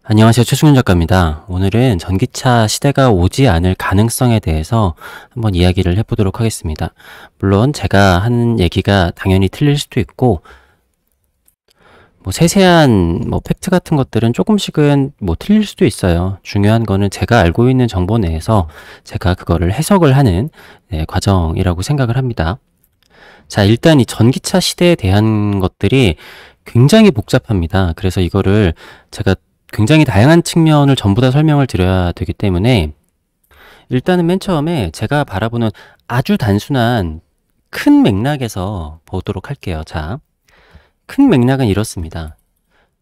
안녕하세요. 최승윤 작가입니다. 오늘은 전기차 시대가 오지 않을 가능성에 대해서 한번 이야기를 해보도록 하겠습니다. 물론 제가 하는 얘기가 당연히 틀릴 수도 있고, 세세한 팩트 같은 것들은 조금씩은 틀릴 수도 있어요. 중요한 거는 제가 알고 있는 정보 내에서 제가 그거를 해석을 하는 과정이라고 생각을 합니다. 자, 일단 이 전기차 시대에 대한 것들이 굉장히 복잡합니다. 그래서 이거를 제가 굉장히 다양한 측면을 전부 다 설명을 드려야 되기 때문에 일단은 맨 처음에 제가 바라보는 아주 단순한 큰 맥락에서 보도록 할게요. 자, 큰 맥락은 이렇습니다.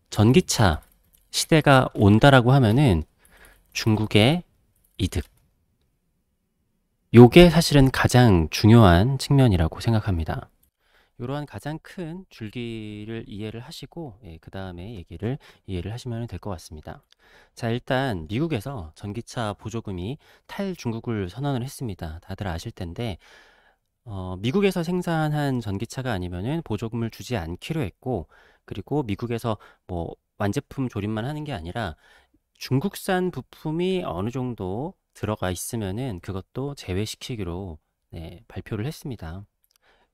전기차 시대가 온다라고 하면은 중국의 이득. 요게 사실은 가장 중요한 측면이라고 생각합니다. 이러한 가장 큰 줄기를 이해를 하시고 그 다음에 이해를 하시면 될 것 같습니다. 자, 일단 미국에서 전기차 보조금이 탈중국을 선언을 했습니다. 다들 아실 텐데 미국에서 생산한 전기차가 아니면은 보조금을 주지 않기로 했고, 그리고 미국에서 완제품 조립만 하는 게 아니라 중국산 부품이 어느 정도 들어가 있으면은 그것도 제외시키기로 발표를 했습니다.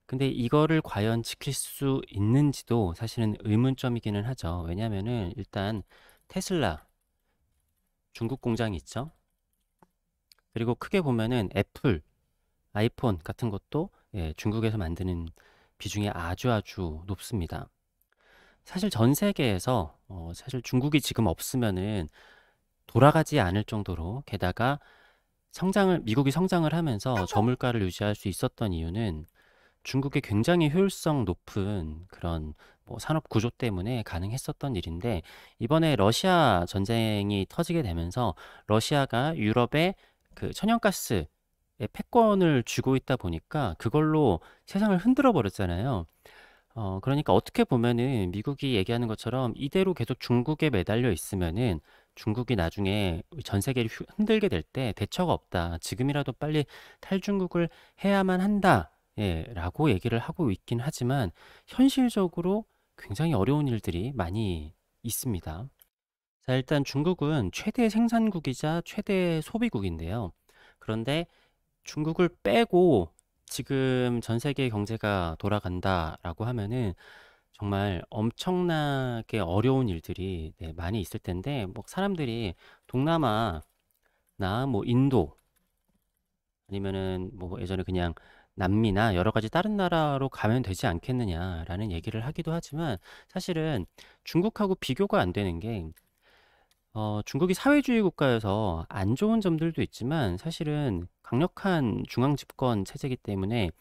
근데 이거를 과연 지킬 수 있는지도 사실은 의문점이기는 하죠. 왜냐면은 일단 테슬라 중국 공장이 있죠. 그리고 크게 보면은 애플, 아이폰 같은 것도 중국에서 만드는 비중이 아주 높습니다. 사실 전 세계에서 사실 중국이 지금 없으면은 돌아가지 않을 정도로, 게다가 미국이 성장을 하면서 저물가를 유지할 수 있었던 이유는 중국의 굉장히 효율성 높은 그런 산업 구조 때문에 가능했었던 일인데, 이번에 러시아 전쟁이 터지게 되면서 러시아가 유럽에 그 천연가스의 패권을 쥐고 있다 보니까 그걸로 세상을 흔들어 버렸잖아요. 그러니까 어떻게 보면은 미국이 얘기하는 것처럼 이대로 계속 중국에 매달려 있으면은 중국이 나중에 전 세계를 흔들게 될 때 대처가 없다. 지금이라도 빨리 탈중국을 해야만 한다. 라고 얘기를 하고 있긴 하지만 현실적으로 굉장히 어려운 일들이 많이 있습니다. 자, 일단 중국은 최대 생산국이자 최대 소비국인데요. 그런데 중국을 빼고 지금 전 세계 경제가 돌아간다라고 하면은 정말 엄청나게 어려운 일들이 많이 있을 텐데, 사람들이 동남아나 인도 아니면은 예전에 그냥 남미나 여러 가지 다른 나라로 가면 되지 않겠느냐라는 얘기를 하기도 하지만, 사실은 중국하고 비교가 안 되는 게 중국이 사회주의 국가여서 안 좋은 점들도 있지만 사실은 강력한 중앙 집권 체제이기 때문에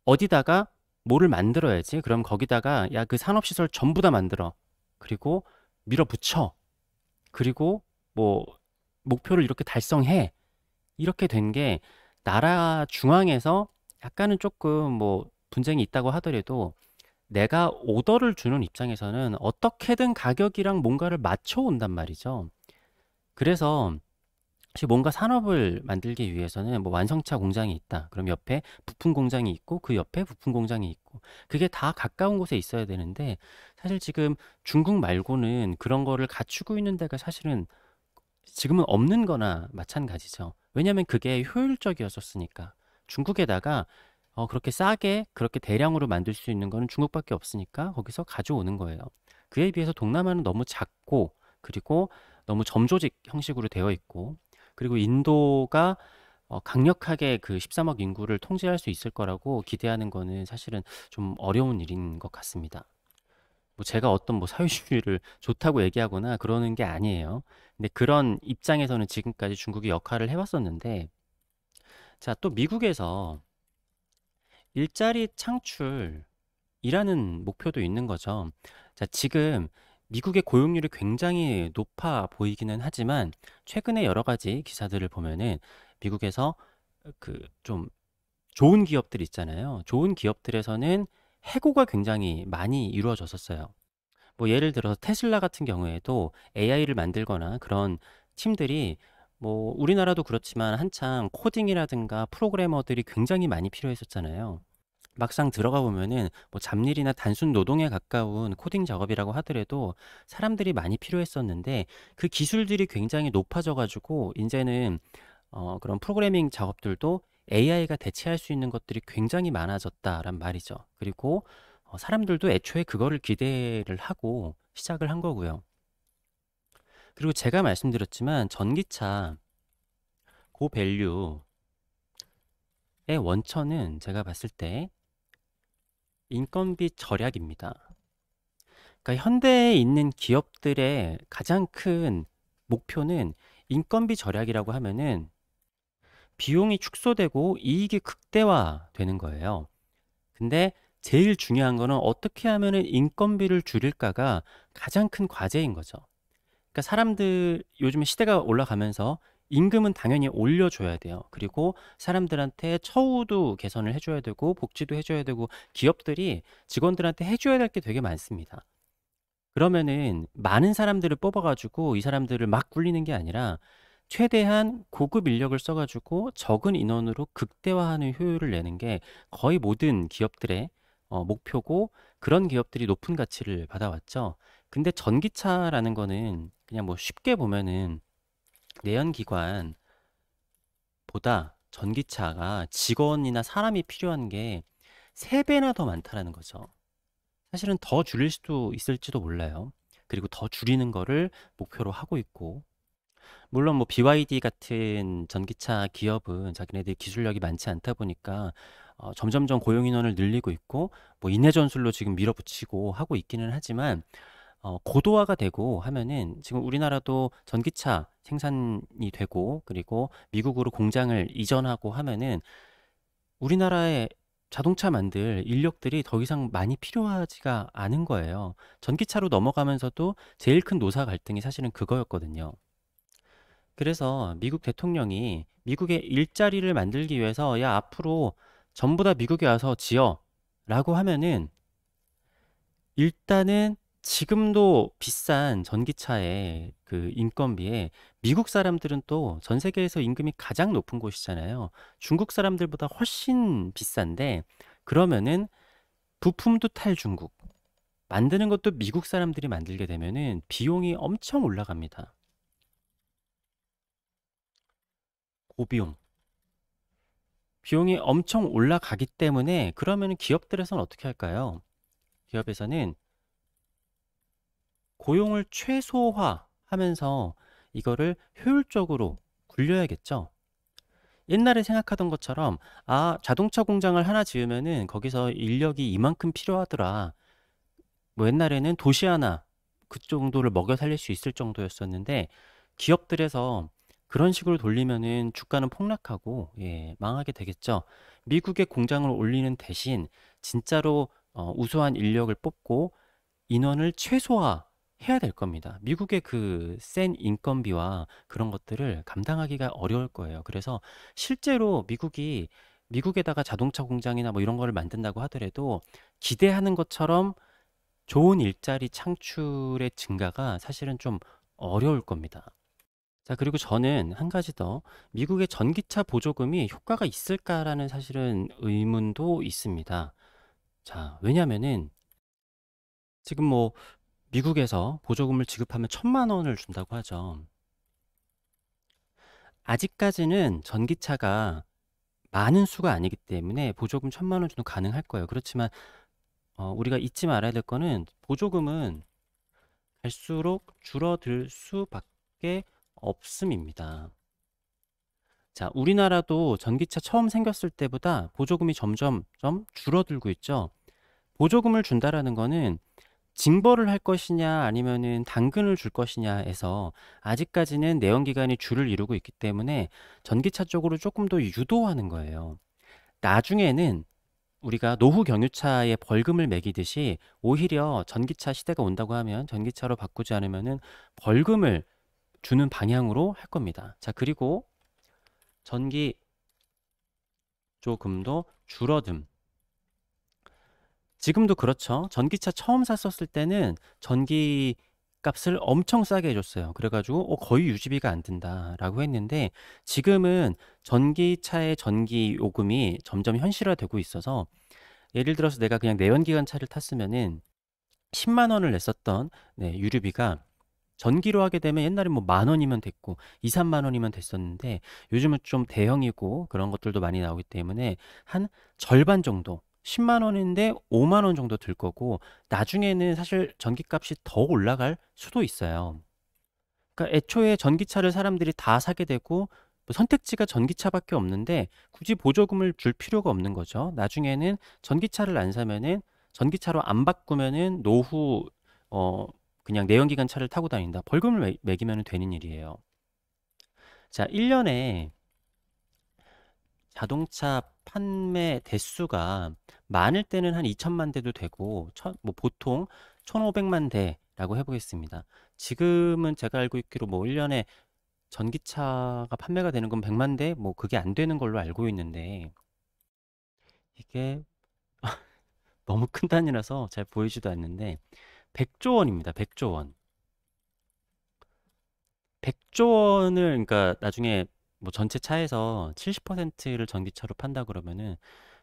어디다가 뭐를 만들어야지. 그럼 거기다가 야, 그 산업시설 전부 다 만들어. 그리고 밀어붙여. 그리고 뭐 목표를 이렇게 달성해. 이렇게 된 게 나라 중앙에서 약간은 조금 분쟁이 있다고 하더라도 내가 오더를 주는 입장에서는 어떻게든 가격이랑 뭔가를 맞춰 온단 말이죠. 그래서 혹시 뭔가 산업을 만들기 위해서는 완성차 공장이 있다. 그럼 옆에 부품 공장이 있고 그 옆에 부품 공장이 있고 그게 다 가까운 곳에 있어야 되는데, 사실 지금 중국 말고는 그런 거를 갖추고 있는 데가 사실은 지금은 없는 거나 마찬가지죠. 왜냐면 그게 효율적이었었으니까. 중국에다가 그렇게 싸게 그렇게 대량으로 만들 수 있는 거는 중국밖에 없으니까 거기서 가져오는 거예요. 그에 비해서 동남아는 너무 작고, 그리고 너무 점조직 형식으로 되어 있고, 그리고 인도가 강력하게 그 13억 인구를 통제할 수 있을 거라고 기대하는 거는 사실은 좀 어려운 일인 것 같습니다. 제가 어떤 사회주의를 좋다고 얘기하거나 그러는 게 아니에요. 근데 그런 입장에서는 지금까지 중국이 역할을 해왔었는데, 자, 또 미국에서 일자리 창출이라는 목표도 있는 거죠. 자, 지금 미국의 고용률이 굉장히 높아 보이기는 하지만 최근에 여러 가지 기사들을 보면은 미국에서 그 좀 좋은 기업들 있잖아요. 좋은 기업들에서는 해고가 굉장히 많이 이루어졌었어요. 예를 들어서 테슬라 같은 경우에도 AI를 만들거나 그런 팀들이 우리나라도 그렇지만 한창 코딩이라든가 프로그래머들이 굉장히 많이 필요했었잖아요. 막상 들어가 보면은 뭐 잡일이나 단순 노동에 가까운 코딩 작업이라고 하더라도 사람들이 많이 필요했었는데 그 기술들이 굉장히 높아져 가지고 인제는 그런 프로그래밍 작업들도 AI가 대체할 수 있는 것들이 굉장히 많아졌다란 말이죠. 그리고 사람들도 애초에 그거를 기대를 하고 시작을 한 거고요. 그리고 제가 말씀드렸지만 전기차 고밸류의 원천은 제가 봤을 때 인건비 절약입니다. 그러니까 현대에 있는 기업들의 가장 큰 목표는 인건비 절약이라고 하면은 비용이 축소되고 이익이 극대화되는 거예요. 근데 제일 중요한 거는 어떻게 하면은 인건비를 줄일까가 가장 큰 과제인 거죠. 그러니까 사람들 요즘에 시대가 올라가면서 임금은 당연히 올려줘야 돼요. 그리고 사람들한테 처우도 개선을 해줘야 되고 복지도 해줘야 되고 기업들이 직원들한테 해줘야 될 게 되게 많습니다. 그러면은 많은 사람들을 뽑아가지고 이 사람들을 막 굴리는 게 아니라 최대한 고급 인력을 써가지고 적은 인원으로 극대화하는 효율을 내는 게 거의 모든 기업들의 목표고 그런 기업들이 높은 가치를 받아왔죠. 근데 전기차라는 거는 그냥 뭐 쉽게 보면은 내연기관보다 전기차가 직원이나 사람이 필요한 게 3배나 더 많다라는 거죠. 사실은 더 줄일 수도 있을지도 몰라요. 그리고 더 줄이는 거를 목표로 하고 있고 물론 뭐 BYD 같은 전기차 기업은 자기네들 기술력이 많지 않다 보니까 점점점 고용 인원을 늘리고 있고 뭐 인해 전술로 지금 밀어붙이고 하고 있기는 하지만 고도화가 되고 하면은 지금 우리나라도 전기차 생산이 되고 그리고 미국으로 공장을 이전하고 하면은 우리나라에 자동차 만들 인력들이 더 이상 많이 필요하지가 않은 거예요. 전기차로 넘어가면서도 제일 큰 노사 갈등이 사실은 그거였거든요. 그래서 미국 대통령이 미국의 일자리를 만들기 위해서 야, 앞으로 전부 다 미국에 와서 지어 라고 하면은 일단은 지금도 비싼 전기차의 그 인건비에 미국 사람들은 또 전 세계에서 임금이 가장 높은 곳이잖아요. 중국 사람들보다 훨씬 비싼데 그러면은 부품도 탈중국, 만드는 것도 미국 사람들이 만들게 되면은 비용이 엄청 올라갑니다. 고비용. 비용이 엄청 올라가기 때문에 그러면은 기업들에서는 어떻게 할까요? 기업에서는 고용을 최소화하면서 이거를 효율적으로 굴려야겠죠. 옛날에 생각하던 것처럼 아, 자동차 공장을 하나 지으면은 거기서 인력이 이만큼 필요하더라. 뭐 옛날에는 도시 하나 그 정도를 먹여 살릴 수 있을 정도였었는데 기업들에서 그런 식으로 돌리면은 주가는 폭락하고 예, 망하게 되겠죠. 미국의 공장을 올리는 대신 진짜로 우수한 인력을 뽑고 인원을 최소화해야 될 겁니다. 미국의 그 센 인건비와 그런 것들을 감당하기가 어려울 거예요. 그래서 실제로 미국에다가 자동차 공장이나 뭐 이런 거를 만든다고 하더라도 기대하는 것처럼 좋은 일자리 창출의 증가가 사실은 좀 어려울 겁니다. 자, 그리고 저는 한 가지 더 미국의 전기차 보조금이 효과가 있을까라는 사실은 의문도 있습니다. 자, 왜냐면은 지금 뭐 미국에서 보조금을 지급하면 1,000만 원을 준다고 하죠. 아직까지는 전기차가 많은 수가 아니기 때문에 보조금 1,000만 원 주는 가능할 거예요. 그렇지만 우리가 잊지 말아야 될 거는 보조금은 갈수록 줄어들 수밖에 없음입니다. 자, 우리나라도 전기차 처음 생겼을 때보다 보조금이 점점 좀 줄어들고 있죠. 보조금을 준다라는 거는 징벌을 할 것이냐 아니면은 당근을 줄 것이냐에서 아직까지는 내연기관이 줄을 이루고 있기 때문에 전기차 쪽으로 조금 더 유도하는 거예요. 나중에는 우리가 노후 경유차에 벌금을 매기듯이 오히려 전기차 시대가 온다고 하면 전기차로 바꾸지 않으면은 벌금을 주는 방향으로 할 겁니다. 자, 그리고 전기 조금도 줄어듦. 지금도 그렇죠. 전기차 처음 샀었을 때는 전기 값을 엄청 싸게 해줬어요. 그래가지고 거의 유지비가 안 든다라고 했는데 지금은 전기차의 전기 요금이 점점 현실화되고 있어서 예를 들어서 내가 그냥 내연기관차를 탔으면은 10만 원을 냈었던 유류비가 전기로 하게 되면 옛날에 뭐 만 원이면 됐고 2, 3만 원이면 됐었는데 요즘은 좀 대형이고 그런 것들도 많이 나오기 때문에 한 절반 정도 10만 원인데 5만 원 정도 들 거고 나중에는 사실 전기값이 더 올라갈 수도 있어요. 그러니까 애초에 전기차를 사람들이 다 사게 되고 뭐 선택지가 전기차밖에 없는데 굳이 보조금을 줄 필요가 없는 거죠. 나중에는 전기차를 안 사면은 전기차로 안 바꾸면은 노후 어 그냥 내연기관 차를 타고 다닌다. 벌금을 매기면 되는 일이에요. 자, 1년에 자동차 판매 대수가 많을 때는 한 2천만 대도 되고 뭐 보통 1,500만 대라고 해보겠습니다. 지금은 제가 알고 있기로 뭐 1년에 전기차가 판매가 되는 건 100만 대? 뭐 그게 안 되는 걸로 알고 있는데 이게 너무 큰 단위라서 잘 보이지도 않는데 100조 원입니다. 100조 원. 100조 원을 그러니까 나중에 뭐 전체 차에서 70%를 전기차로 판다 그러면은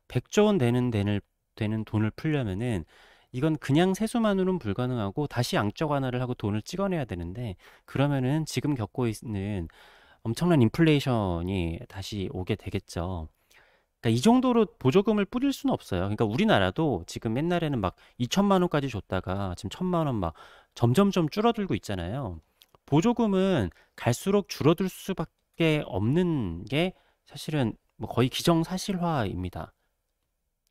100조 원 되는 돈을 풀려면은 이건 그냥 세수만으로는 불가능하고 다시 양적 완화를 하고 돈을 찍어내야 되는데 그러면은 지금 겪고 있는 엄청난 인플레이션이 다시 오게 되겠죠. 그러니까 이 정도로 보조금을 뿌릴 수는 없어요. 그러니까 우리나라도 지금 옛날에는 막 2천만 원까지 줬다가 지금 1천만 원 막 점점점 줄어들고 있잖아요. 보조금은 갈수록 줄어들 수밖에 없는 게 사실은 뭐 거의 기정사실화입니다.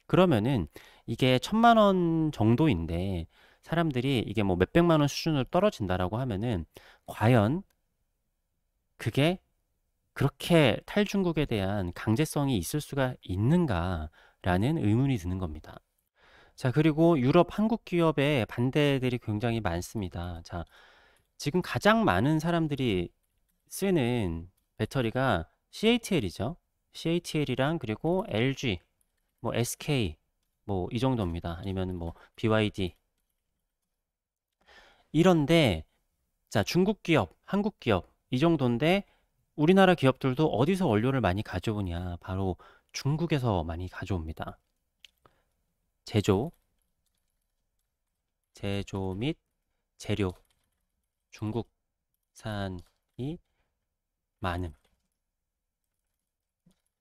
그러면은 이게 1천만 원 정도인데 사람들이 이게 뭐 몇백만 원 수준으로 떨어진다라고 하면은 과연 그게 그렇게 탈중국에 대한 강제성이 있을 수가 있는가라는 의문이 드는 겁니다. 자, 그리고 유럽 한국 기업의 반대들이 굉장히 많습니다. 자, 지금 가장 많은 사람들이 쓰는 배터리가 CATL이죠. CATL이랑 그리고 LG, 뭐 SK, 뭐 이 정도입니다. 아니면 뭐 BYD. 이런데 자, 중국 기업, 한국 기업 이 정도인데 우리나라 기업들도 어디서 원료를 많이 가져오냐? 바로 중국에서 많이 가져옵니다. 제조, 제조 및 재료, 중국산이 많은.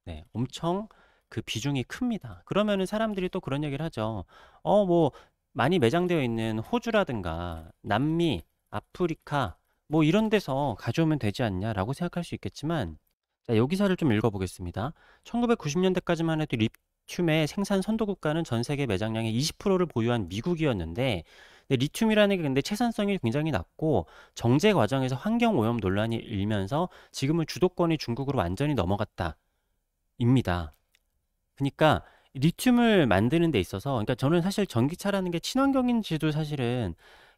네, 엄청 그 비중이 큽니다. 그러면은 사람들이 또 그런 얘기를 하죠. 뭐 많이 매장되어 있는 호주라든가 남미, 아프리카 뭐 이런 데서 가져오면 되지 않냐라고 생각할 수 있겠지만 자, 요 기사를 좀 읽어보겠습니다. 1990년대까지만 해도 리튬의 생산 선도 국가는 전 세계 매장량의 20%를 보유한 미국이었는데 근데 리튬이라는 게 근데 채산성이 굉장히 낮고 정제 과정에서 환경 오염 논란이 일면서 지금은 주도권이 중국으로 완전히 넘어갔다. 입니다. 그러니까 리튬을 만드는 데 있어서 그러니까 저는 사실 전기차라는 게 친환경인지도 사실은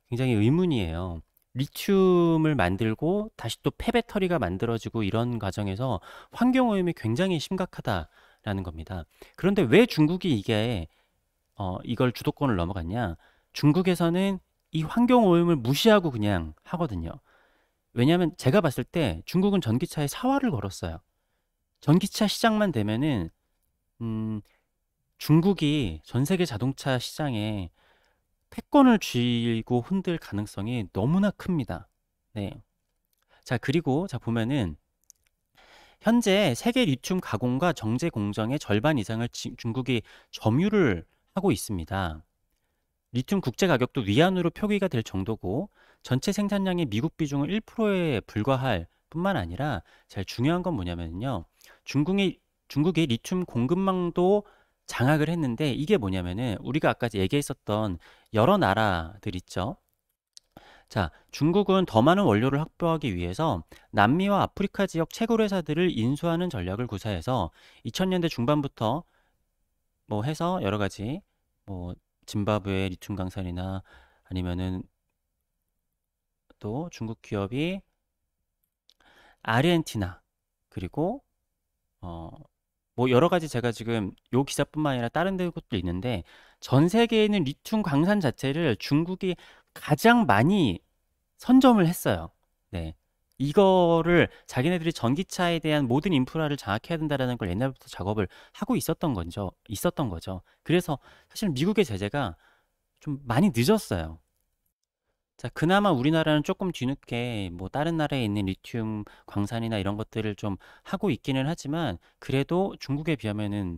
굉장히 의문이에요. 리튬을 만들고 다시 또 폐배터리가 만들어지고 이런 과정에서 환경 오염이 굉장히 심각하다라는 겁니다. 그런데 왜 중국이 이걸 주도권을 넘어갔냐? 중국에서는 이 환경 오염을 무시하고 그냥 하거든요. 왜냐하면 제가 봤을 때 중국은 전기차에 사활을 걸었어요. 전기차 시장만 되면은 음, 중국이 전 세계 자동차 시장에 패권을 쥐고 흔들 가능성이 너무나 큽니다. 네. 자, 그리고 자 보면은 현재 세계 리튬 가공과 정제 공정의 절반 이상을 중국이 점유를 하고 있습니다. 리튬 국제 가격도 위안으로 표기가 될 정도고 전체 생산량의 미국 비중은 1%에 불과할 뿐만 아니라 제일 중요한 건 뭐냐면요. 중국이 리튬 공급망도 장악을 했는데 이게 뭐냐면은 우리가 아까 얘기했었던 여러 나라들 있죠. 자, 중국은 더 많은 원료를 확보하기 위해서 남미와 아프리카 지역 채굴 회사들을 인수하는 전략을 구사해서 2000년대 중반부터 뭐 해서 여러 가지 뭐 짐바브웨 리튬 강산이나 아니면은 또 중국 기업이 아르헨티나 그리고 어 뭐 여러 가지 제가 지금 요 기사뿐만 아니라 다른 데 것도 있는데 전 세계에 있는 리튬 광산 자체를 중국이 가장 많이 선점을 했어요. 네. 이거를 자기네들이 전기차에 대한 모든 인프라를 장악해야 된다라는 걸 옛날부터 작업을 하고 있었던 거죠. 그래서 사실 미국의 제재가 좀 많이 늦었어요. 자, 그나마 우리나라는 조금 뒤늦게 뭐 다른 나라에 있는 리튬 광산이나 이런 것들을 좀 하고 있기는 하지만 그래도 중국에 비하면은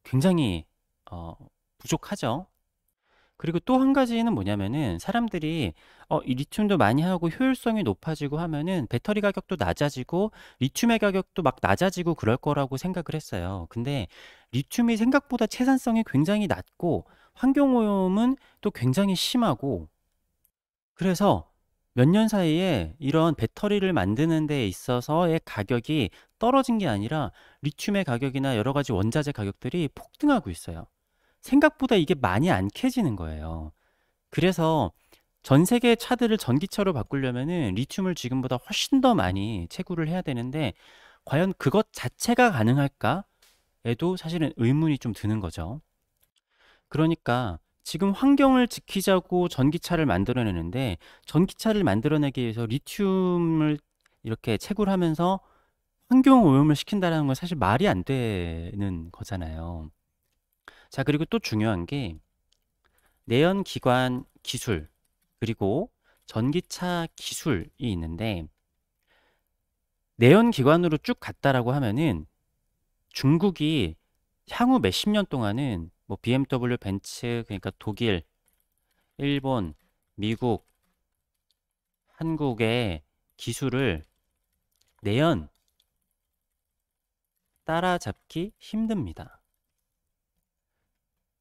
굉장히 어, 부족하죠. 그리고 또 한 가지는 뭐냐면은 사람들이 이 리튬도 많이 하고 효율성이 높아지고 하면은 배터리 가격도 낮아지고 리튬의 가격도 막 낮아지고 그럴 거라고 생각을 했어요. 근데 리튬이 생각보다 채산성이 굉장히 낮고 환경오염은 또 굉장히 심하고 그래서 몇 년 사이에 이런 배터리를 만드는 데 있어서의 가격이 떨어진 게 아니라 리튬의 가격이나 여러 가지 원자재 가격들이 폭등하고 있어요. 생각보다 이게 많이 안 캐지는 거예요. 그래서 전 세계 차들을 전기차로 바꾸려면은 리튬을 지금보다 훨씬 더 많이 채굴을 해야 되는데 과연 그것 자체가 가능할까에도 사실은 의문이 좀 드는 거죠. 그러니까 지금 환경을 지키자고 전기차를 만들어내는데 전기차를 만들어내기 위해서 리튬을 이렇게 채굴하면서 환경 오염을 시킨다는 건 사실 말이 안 되는 거잖아요. 자, 그리고 또 중요한 게 내연 기관 기술 그리고 전기차 기술이 있는데 내연 기관으로 쭉 갔다라고 하면은 중국이 향후 몇십 년 동안은 뭐 BMW, 벤츠, 그러니까 독일, 일본, 미국, 한국의 기술을 내연 따라잡기 힘듭니다.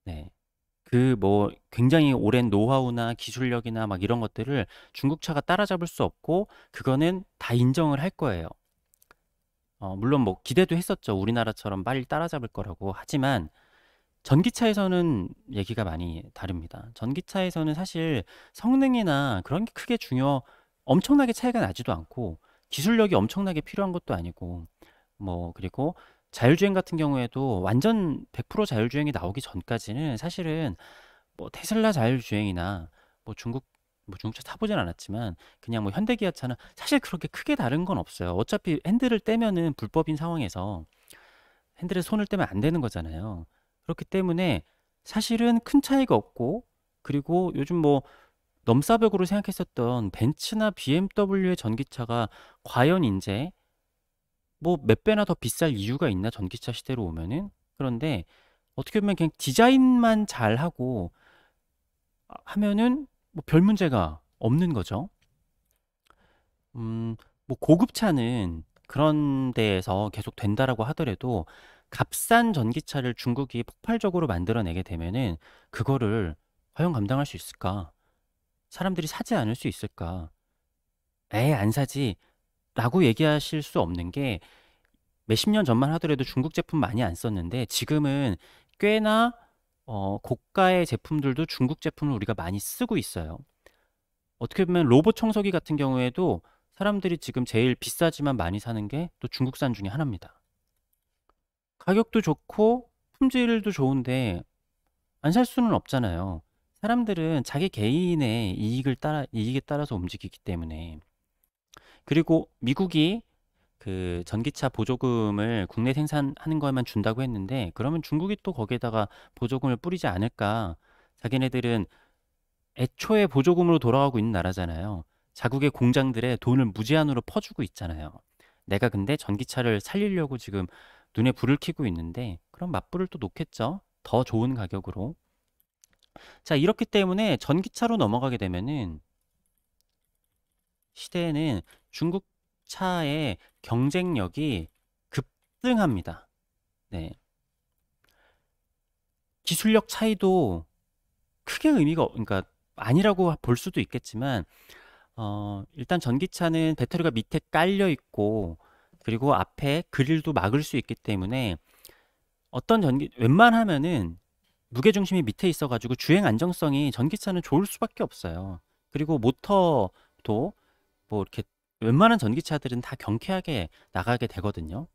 네. 그 뭐 굉장히 오랜 노하우나 기술력이나 막 이런 것들을 중국 차가 따라잡을 수 없고 그거는 다 인정을 할 거예요. 물론 뭐 기대도 했었죠. 우리나라처럼 빨리 따라잡을 거라고. 하지만 전기차에서는 얘기가 많이 다릅니다. 전기차에서는 사실 성능이나 그런 게 크게 엄청나게 차이가 나지도 않고 기술력이 엄청나게 필요한 것도 아니고 뭐 그리고 자율주행 같은 경우에도 완전 100% 자율주행이 나오기 전까지는 사실은 뭐 테슬라 자율주행이나 뭐 중국차 타보진 않았지만 그냥 뭐 현대기아차는 사실 그렇게 크게 다른 건 없어요. 어차피 핸들을 떼면은 불법인 상황에서 핸들에 손을 떼면 안 되는 거잖아요. 그렇기 때문에 사실은 큰 차이가 없고 그리고 요즘 뭐 넘사벽으로 생각했었던 벤츠나 BMW의 전기차가 과연 이제 뭐 몇 배나 더 비쌀 이유가 있나 전기차 시대로 오면은 그런데 어떻게 보면 그냥 디자인만 잘하고 하면은 뭐 별 문제가 없는 거죠. 뭐 고급차는 그런 데에서 계속 된다라고 하더라도 값싼 전기차를 중국이 폭발적으로 만들어내게 되면은 그거를 과연 감당할 수 있을까? 사람들이 사지 않을 수 있을까? 에이, 안 사지. 라고 얘기하실 수 없는 게 몇십 년 전만 하더라도 중국 제품 많이 안 썼는데 지금은 꽤나 고가의 제품들도 중국 제품을 우리가 많이 쓰고 있어요. 어떻게 보면 로봇 청소기 같은 경우에도 사람들이 지금 제일 비싸지만 많이 사는 게 또 중국산 중에 하나입니다. 가격도 좋고 품질도 좋은데 안 살 수는 없잖아요. 사람들은 자기 개인의 이익에 따라서 움직이기 때문에. 그리고 미국이 그 전기차 보조금을 국내 생산하는 거에만 준다고 했는데 그러면 중국이 또 거기에다가 보조금을 뿌리지 않을까? 자기네들은 애초에 보조금으로 돌아가고 있는 나라잖아요. 자국의 공장들에 돈을 무제한으로 퍼주고 있잖아요. 내가 근데 전기차를 살리려고 지금 눈에 불을 켜고 있는데 그럼 맞불을 또 놓겠죠. 더 좋은 가격으로. 자, 이렇기 때문에 전기차로 넘어가게 되면은 시대에는 중국 차의 경쟁력이 급등합니다. 네. 기술력 차이도 크게 그러니까 아니라고 볼 수도 있겠지만 일단 전기차는 배터리가 밑에 깔려 있고 그리고 앞에 그릴도 막을 수 있기 때문에 웬만하면은 무게중심이 밑에 있어가지고 주행 안정성이 전기차는 좋을 수밖에 없어요. 그리고 모터도 뭐 이렇게 웬만한 전기차들은 다 경쾌하게 나가게 되거든요.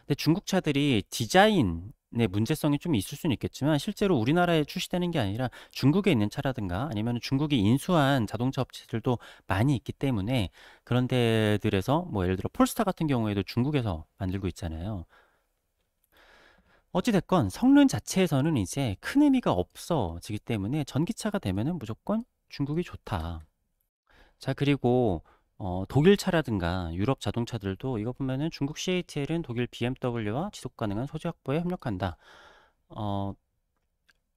근데 중국 차들이 디자인이 문제성이 좀 있을 수는 있겠지만 실제로 우리나라에 출시되는 게 아니라 중국에 있는 차라든가 아니면 중국이 인수한 자동차 업체들도 많이 있기 때문에 그런 데들에서 뭐 예를 들어 폴스타 같은 경우에도 중국에서 만들고 있잖아요. 어찌됐건 성능 자체에서는 이제 큰 의미가 없어지기 때문에 전기차가 되면은 무조건 중국이 좋다. 자, 그리고 독일 차라든가 유럽 자동차들도 이거 보면은 중국 CATL은 독일 BMW와 지속 가능한 소재 확보에 협력한다. 어,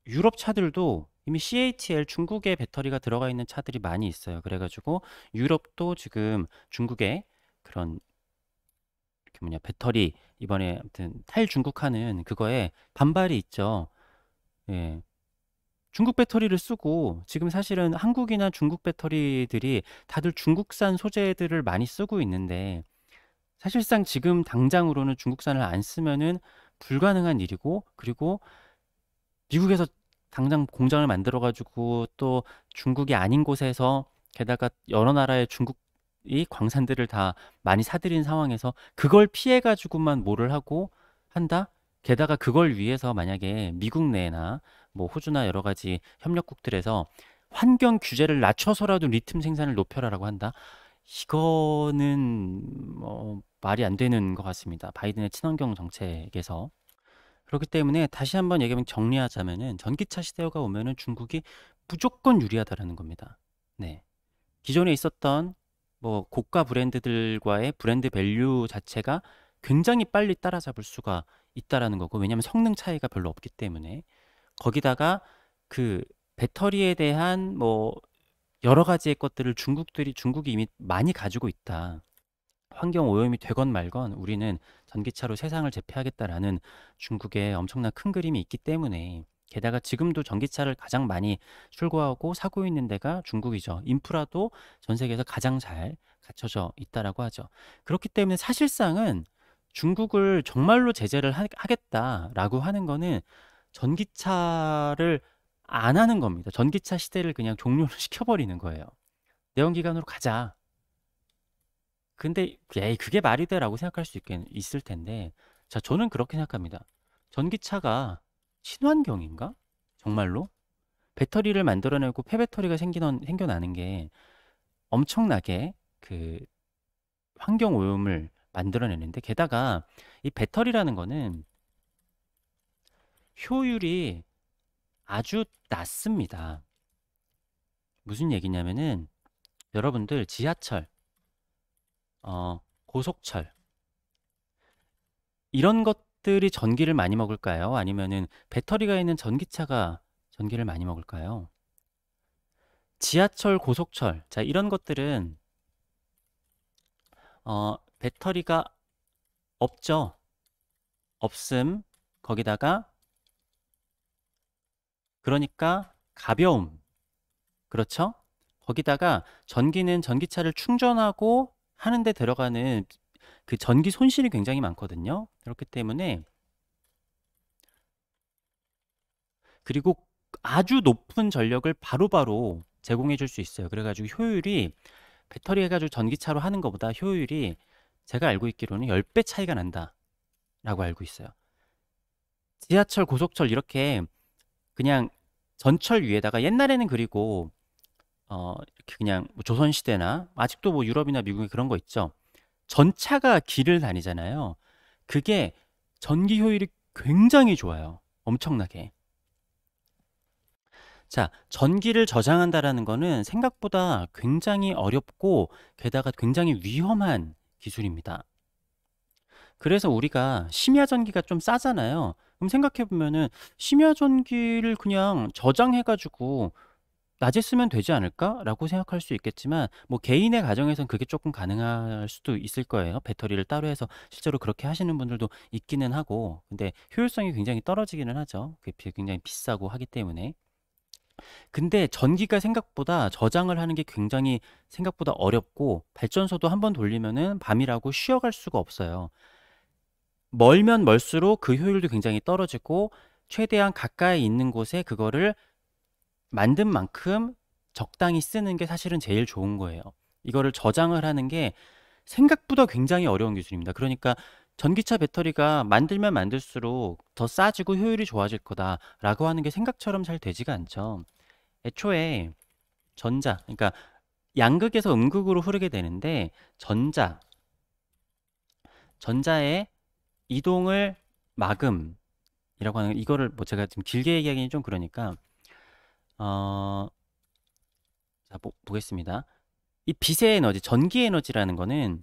유럽 차들도 이미 CATL 중국의 배터리가 들어가 있는 차들이 많이 있어요. 그래가지고 유럽도 지금 중국의 그런 이렇게 뭐냐 배터리 이번에 아무튼 탈중국하는 그거에 반발이 있죠. 예. 중국 배터리를 쓰고 지금 사실은 한국이나 중국 배터리들이 다들 중국산 소재들을 많이 쓰고 있는데 사실상 지금 당장으로는 중국산을 안 쓰면은 불가능한 일이고 그리고 미국에서 당장 공장을 만들어 가지고 또 중국이 아닌 곳에서 게다가 여러 나라의 중국이 광산들을 다 많이 사들인 상황에서 그걸 피해 가지고만 뭐를 하고 한다? 게다가 그걸 위해서 만약에 미국 내나 뭐 호주나 여러 가지 협력국들에서 환경 규제를 낮춰서라도 리튬 생산을 높여라라고 한다? 이거는 말이 안 되는 것 같습니다. 바이든의 친환경 정책에서. 그렇기 때문에 다시 한번 얘기하면 정리하자면은 전기차 시대가 오면은 중국이 무조건 유리하다라는 겁니다. 네. 기존에 있었던 뭐 고가 브랜드들과의 브랜드 밸류 자체가 굉장히 빨리 따라잡을 수가 있다라는 거고, 왜냐하면 성능 차이가 별로 없기 때문에. 거기다가 그 배터리에 대한 뭐 여러 가지의 것들을 중국이 이미 많이 가지고 있다. 환경 오염이 되건 말건 우리는 전기차로 세상을 제패하겠다라는 중국의 엄청난 큰 그림이 있기 때문에, 게다가 지금도 전기차를 가장 많이 출고하고 사고 있는 데가 중국이죠. 인프라도 전 세계에서 가장 잘 갖춰져 있다라고 하죠. 그렇기 때문에 사실상은 중국을 정말로 제재를 하겠다라고 하는 거는 전기차를 안 하는 겁니다. 전기차 시대를 그냥 종료를 시켜버리는 거예요. 내연기관으로 가자. 근데 에이 그게 말이 돼라고 생각할 수 있을 텐데, 자 저는 그렇게 생각합니다. 전기차가 친환경인가? 정말로? 배터리를 만들어내고 폐배터리가 생겨나는 게 엄청나게 그 환경 오염을 만들어내는데, 게다가 이 배터리라는 거는 효율이 아주 낮습니다. 무슨 얘기냐면은 여러분들 지하철, 고속철 이런 것들이 전기를 많이 먹을까요? 아니면은 배터리가 있는 전기차가 전기를 많이 먹을까요? 지하철, 고속철, 자 이런 것들은 배터리가 없죠. 없음. 거기다가 그러니까 가벼움. 그렇죠? 거기다가 전기는 전기차를 충전하고 하는데 들어가는 그 전기 손실이 굉장히 많거든요. 그렇기 때문에, 그리고 아주 높은 전력을 바로바로 제공해 줄 수 있어요. 그래가지고 효율이 배터리 해가지고 전기차로 하는 것보다 효율이 제가 알고 있기로는 10배 차이가 난다라고 알고 있어요. 지하철, 고속철 이렇게 그냥 전철 위에다가 옛날에는, 그리고 이렇게 그냥 뭐 조선시대나 아직도 뭐 유럽이나 미국에 그런 거 있죠. 전차가 길을 다니잖아요. 그게 전기 효율이 굉장히 좋아요. 엄청나게. 자, 전기를 저장한다라는 거는 생각보다 굉장히 어렵고 게다가 굉장히 위험한 기술입니다. 그래서 우리가 심야 전기가 좀 싸잖아요. 그럼 생각해 보면은 심야 전기를 그냥 저장해 가지고 낮에 쓰면 되지 않을까라고 생각할 수 있겠지만, 뭐 개인의 가정에선 그게 조금 가능할 수도 있을 거예요. 배터리를 따로 해서 실제로 그렇게 하시는 분들도 있기는 하고, 근데 효율성이 굉장히 떨어지기는 하죠. 그게 굉장히 비싸고 하기 때문에. 근데 전기가 생각보다 저장을 하는 게 굉장히 생각보다 어렵고, 발전소도 한번 돌리면은 밤이라고 쉬어갈 수가 없어요. 멀면 멀수록 그 효율도 굉장히 떨어지고, 최대한 가까이 있는 곳에 그거를 만든 만큼 적당히 쓰는 게 사실은 제일 좋은 거예요. 이거를 저장을 하는 게 생각보다 굉장히 어려운 기술입니다. 그러니까 전기차 배터리가 만들면 만들수록 더 싸지고 효율이 좋아질 거다라고 하는 게 생각처럼 잘 되지가 않죠. 애초에 그러니까 양극에서 음극으로 흐르게 되는데 전자의 이동을 막음이라고 하는 이거를 뭐 제가 지금 길게 얘기하기는 좀 그러니까 어, 자 보겠습니다. 이 빛의 에너지, 전기 에너지라는 거는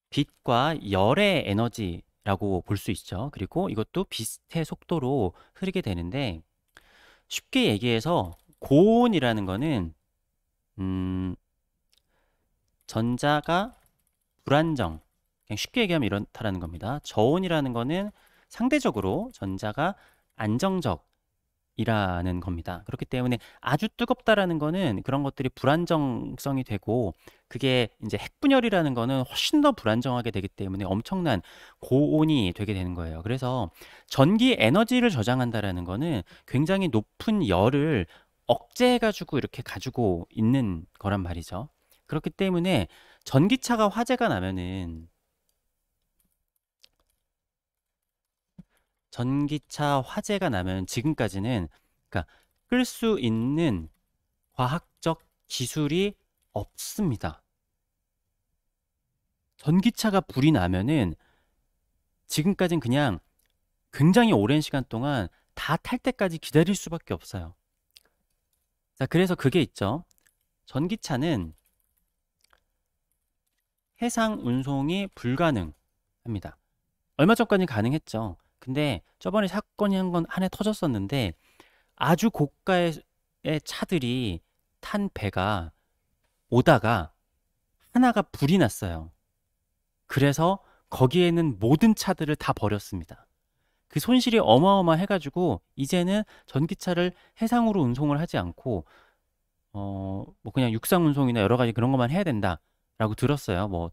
빛과 열의 에너지라고 볼 수 있죠. 그리고 이것도 빛의 속도로 흐르게 되는데 쉽게 얘기해서 고온이라는 거는 전자가 불안정, 그냥 쉽게 얘기하면 이렇다라는 겁니다. 저온이라는 거는 상대적으로 전자가 안정적이라는 겁니다. 그렇기 때문에 아주 뜨겁다라는 거는 그런 것들이 불안정성이 되고, 그게 이제 핵분열이라는 거는 훨씬 더 불안정하게 되기 때문에 엄청난 고온이 되게 되는 거예요. 그래서 전기 에너지를 저장한다라는 거는 굉장히 높은 열을 억제해가지고 이렇게 가지고 있는 거란 말이죠. 그렇기 때문에 전기차가 화재가 나면은 전기차 화재가 나면 지금까지는, 그러니까 끌 수 있는 과학적 기술이 없습니다. 전기차가 불이 나면은 지금까지는 그냥 굉장히 오랜 시간 동안 다 탈 때까지 기다릴 수밖에 없어요. 자, 그래서 그게 있죠. 전기차는 해상 운송이 불가능합니다. 얼마 전까지 가능했죠. 근데 저번에 사건이 한 해 터졌었는데 아주 고가의 차들이 탄 배가 오다가 하나가 불이 났어요. 그래서 거기에는 모든 차들을 다 버렸습니다. 그 손실이 어마어마해가지고 이제는 전기차를 해상으로 운송을 하지 않고 뭐 그냥 육상 운송이나 여러 가지 그런 것만 해야 된다라고 들었어요. 뭐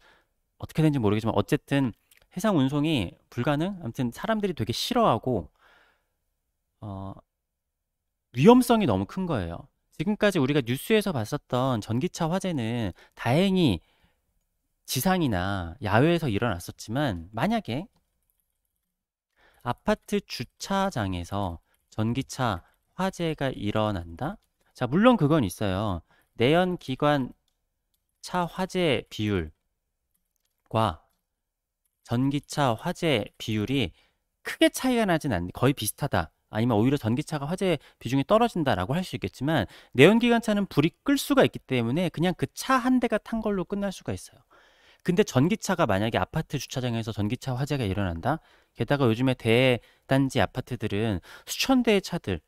어떻게 되는지 모르겠지만 어쨌든 해상 운송이 불가능? 아무튼 사람들이 되게 싫어하고 어, 위험성이 너무 큰 거예요. 지금까지 우리가 뉴스에서 봤었던 전기차 화재는 다행히 지상이나 야외에서 일어났었지만, 만약에 아파트 주차장에서 전기차 화재가 일어난다? 자, 물론 그건 있어요. 내연기관 차 화재 비율과 전기차 화재 비율이 크게 차이가 나진 않는데 거의 비슷하다, 아니면 오히려 전기차가 화재 비중이 떨어진다라고 할 수 있겠지만, 내연기관차는 불이 끌 수가 있기 때문에 그냥 그 차 한 대가 탄 걸로 끝날 수가 있어요. 근데 전기차가 만약에 아파트 주차장에서 전기차 화재가 일어난다? 게다가 요즘에 대단지 아파트들은 수천 대의 차들이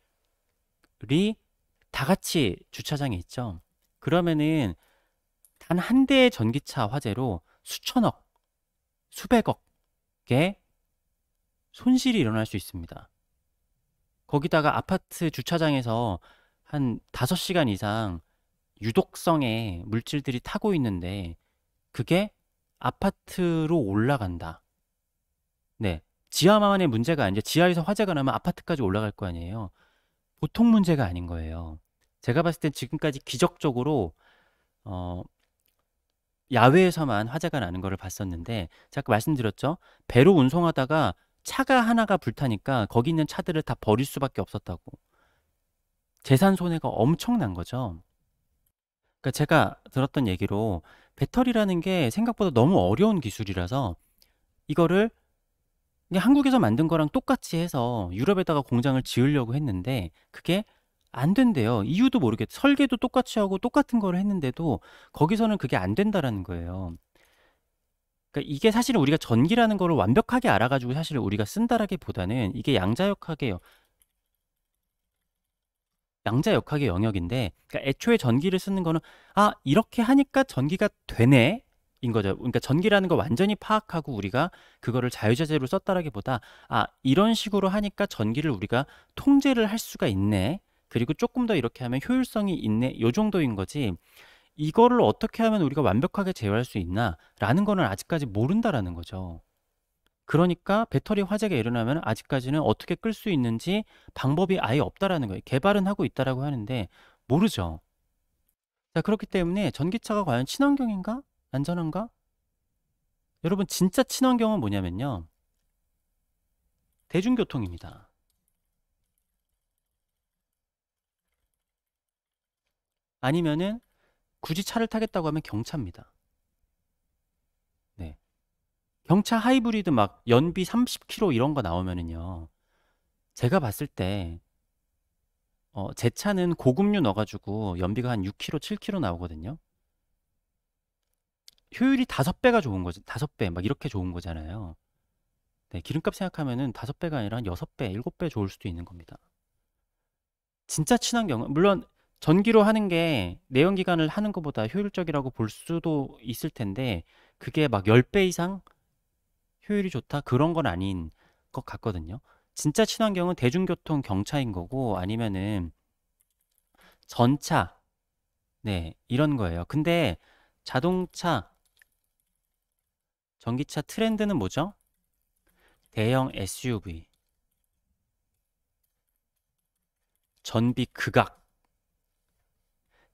다 같이 주차장에 있죠. 그러면은 단 한 대의 전기차 화재로 수천억, 수백억의 손실이 일어날 수 있습니다. 거기다가 아파트 주차장에서 한 5시간 이상 유독성의 물질들이 타고 있는데 그게 아파트로 올라간다. 네. 지하만의 문제가 아니라 지하에서 화재가 나면 아파트까지 올라갈 거 아니에요. 보통 문제가 아닌 거예요. 제가 봤을 땐 지금까지 기적적으로 어, 야외에서만 화재가 나는 거를 봤었는데, 제가 아까 말씀드렸죠. 배로 운송하다가 차가 하나가 불타니까 거기 있는 차들을 다 버릴 수밖에 없었다고. 재산 손해가 엄청난 거죠. 그러니까 제가 들었던 얘기로 배터리라는 게 생각보다 너무 어려운 기술이라서 이거를 그냥 한국에서 만든 거랑 똑같이 해서 유럽에다가 공장을 지으려고 했는데 그게 안 된대요. 이유도 모르겠. 설계도 똑같이 하고 똑같은 거를 했는데도 거기서는 그게 안 된다라는 거예요. 그러니까 이게 사실은 우리가 전기라는 거를 완벽하게 알아가지고 사실 우리가 쓴다라기보다는 이게 양자역학의 영역인데, 그러니까 애초에 전기를 쓰는 거는 이렇게 하니까 전기가 되네 인 거죠. 그러니까 전기라는 거 완전히 파악하고 우리가 그거를 자유자재로 썼다라기보다 이런 식으로 하니까 전기를 우리가 통제를 할 수가 있네, 그리고 조금 더 이렇게 하면 효율성이 있네, 요 정도인 거지 이거를 어떻게 하면 우리가 완벽하게 제어할 수 있나 라는 거는 아직까지 모른다라는 거죠. 그러니까 배터리 화재가 일어나면 아직까지는 어떻게 끌 수 있는지 방법이 아예 없다라는 거예요. 개발은 하고 있다라고 하는데 모르죠. 자, 그렇기 때문에 전기차가 과연 친환경인가? 안전한가? 여러분, 진짜 친환경은 뭐냐면요. 대중교통입니다. 아니면은 굳이 차를 타겠다고 하면 경차입니다. 네. 경차 하이브리드 막 연비 30km 이런 거 나오면은요. 제가 봤을 때, 제 차는 고급류 넣어가지고 연비가 한 6km, 7km 나오거든요. 효율이 5배가 좋은 거죠. 5배, 막 이렇게 좋은 거잖아요. 네, 기름값 생각하면은 5배가 아니라 한 6배, 7배 좋을 수도 있는 겁니다. 진짜 친환경은, 물론 전기로 하는 게 내연기관을 하는 것보다 효율적이라고 볼 수도 있을 텐데, 그게 막 10배 이상 효율이 좋다? 그런 건 아닌 것 같거든요. 진짜 친환경은 대중교통 경차인 거고, 아니면은 전차, 네, 이런 거예요. 근데 자동차, 전기차 트렌드는 뭐죠? 대형 SUV, 전비 극악.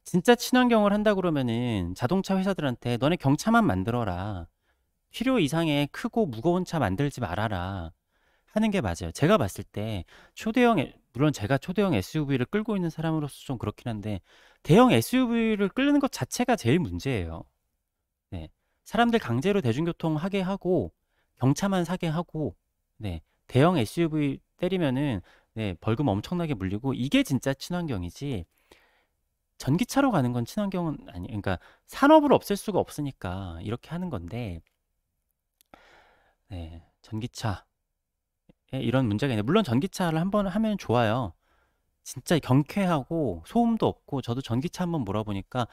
진짜 친환경을 한다 그러면은 자동차 회사들한테 너네 경차만 만들어라. 필요 이상의 크고 무거운 차 만들지 말아라. 하는 게 맞아요. 제가 봤을 때 물론 제가 초대형 SUV를 끌고 있는 사람으로서 좀 그렇긴 한데, 대형 SUV를 끌는 것 자체가 제일 문제예요. 네. 사람들 강제로 대중교통 하게 하고, 경차만 사게 하고, 네. 대형 SUV 때리면은, 네, 벌금 엄청나게 물리고, 이게 진짜 친환경이지, 전기차로 가는 건 친환경은 아니, 그러니까 산업을 없앨 수가 없으니까 이렇게 하는 건데, 네. 전기차에 이런 문제가 있네. 물론 전기차를 한번 하면 좋아요. 진짜 경쾌하고 소음도 없고, 저도 전기차 한번 몰아보니까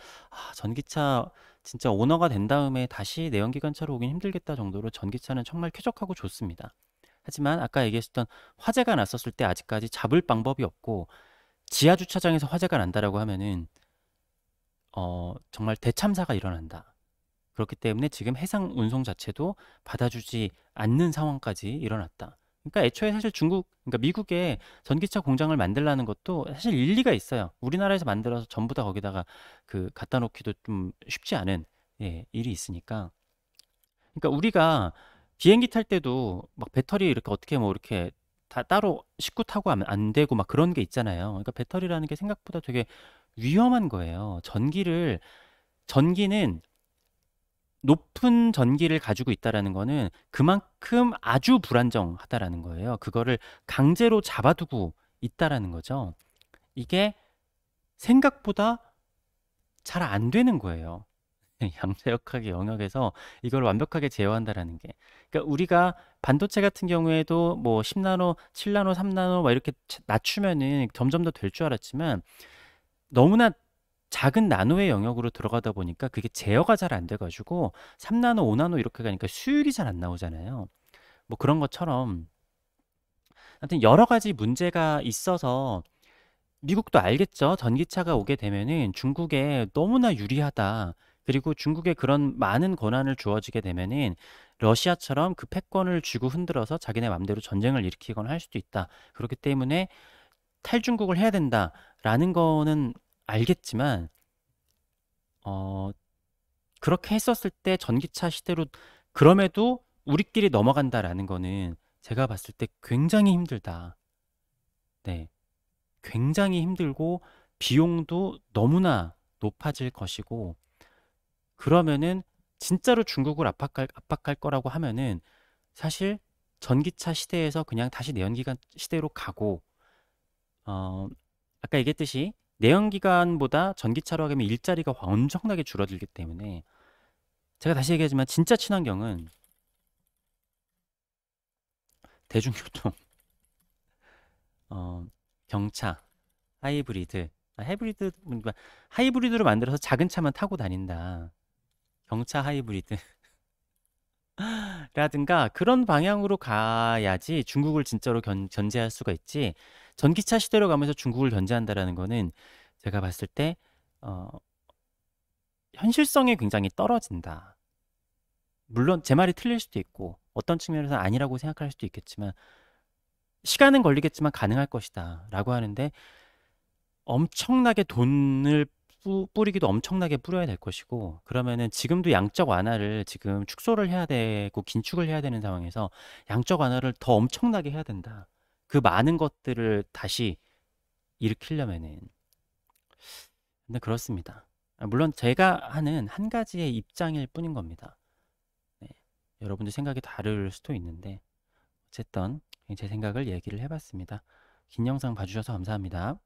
전기차 진짜 오너가 된 다음에 다시 내연기관차로 오긴 힘들겠다 정도로 전기차는 정말 쾌적하고 좋습니다. 하지만 아까 얘기했었던 화재가 났었을 때 아직까지 잡을 방법이 없고, 지하 주차장에서 화재가 난다라고 하면은 정말 대참사가 일어난다. 그렇기 때문에 지금 해상 운송 자체도 받아주지 않는 상황까지 일어났다. 그러니까 애초에 사실 그러니까 미국에 전기차 공장을 만들라는 것도 사실 일리가 있어요. 우리나라에서 만들어서 전부 다 거기다가 갖다 놓기도 좀 쉽지 않은, 예, 일이 있으니까. 그러니까 우리가 비행기 탈 때도 막 배터리 이렇게 어떻게 뭐 이렇게 다 따로 싣고 타고 하면 안 되고 막 그런 게 있잖아요. 그러니까 배터리라는 게 생각보다 되게 위험한 거예요. 전기는 높은 전기를 가지고 있다라는 거는 그만큼 아주 불안정하다라는 거예요. 그거를 강제로 잡아두고 있다라는 거죠. 이게 생각보다 잘 안 되는 거예요. 양자역학의 영역에서 이걸 완벽하게 제어한다라는 게. 그러니까 우리가 반도체 같은 경우에도 뭐 10나노, 7나노, 3나노 막 이렇게 낮추면은 점점 더 될 줄 알았지만, 너무나 작은 나노의 영역으로 들어가다 보니까 그게 제어가 잘 안 돼가지고 3나노, 5나노 이렇게 가니까 수율이 잘 안 나오잖아요. 뭐 그런 것처럼 하여튼 여러 가지 문제가 있어서, 미국도 알겠죠. 전기차가 오게 되면은 중국에 너무나 유리하다. 그리고 중국에 그런 많은 권한을 주어지게 되면은 러시아처럼 그 패권을 쥐고 흔들어서 자기네 맘대로 전쟁을 일으키거나 할 수도 있다. 그렇기 때문에 탈중국을 해야 된다라는 거는 알겠지만, 어, 그렇게 했었을 때 전기차 시대로, 그럼에도 우리끼리 넘어간다라는 거는 제가 봤을 때 굉장히 힘들다. 네. 굉장히 힘들고 비용도 너무나 높아질 것이고, 그러면은 진짜로 중국을 압박할 거라고 하면은 사실 전기차 시대에서 그냥 다시 내연기관 시대로 가고, 어, 아까 얘기했듯이 내연기관보다 전기차로 하면 일자리가 엄청나게 줄어들기 때문에, 제가 다시 얘기하지만 진짜 친환경은 대중교통, 어, 경차, 하이브리드, 하이브리드로 만들어서 작은 차만 타고 다닌다. 경차 하이브리드 라든가 그런 방향으로 가야지 중국을 진짜로 견제할 수가 있지. 전기차 시대로 가면서 중국을 견제한다라는 거는 제가 봤을 때 어, 현실성이 굉장히 떨어진다. 물론 제 말이 틀릴 수도 있고 어떤 측면에서 아니라고 생각할 수도 있겠지만, 시간은 걸리겠지만 가능할 것이다 라고 하는데, 엄청나게 돈을 뿌리기도 엄청나게 뿌려야 될 것이고, 그러면은 지금도 양적 완화를 지금 축소를 해야 되고 긴축을 해야 되는 상황에서 양적 완화를 더 엄청나게 해야 된다. 그 많은 것들을 다시 일으키려면은. 근데 그렇습니다. 물론 제가 하는 한 가지의 입장일 뿐인 겁니다. 네. 여러분들 생각이 다를 수도 있는데, 어쨌든 제 생각을 얘기를 해봤습니다. 긴 영상 봐주셔서 감사합니다.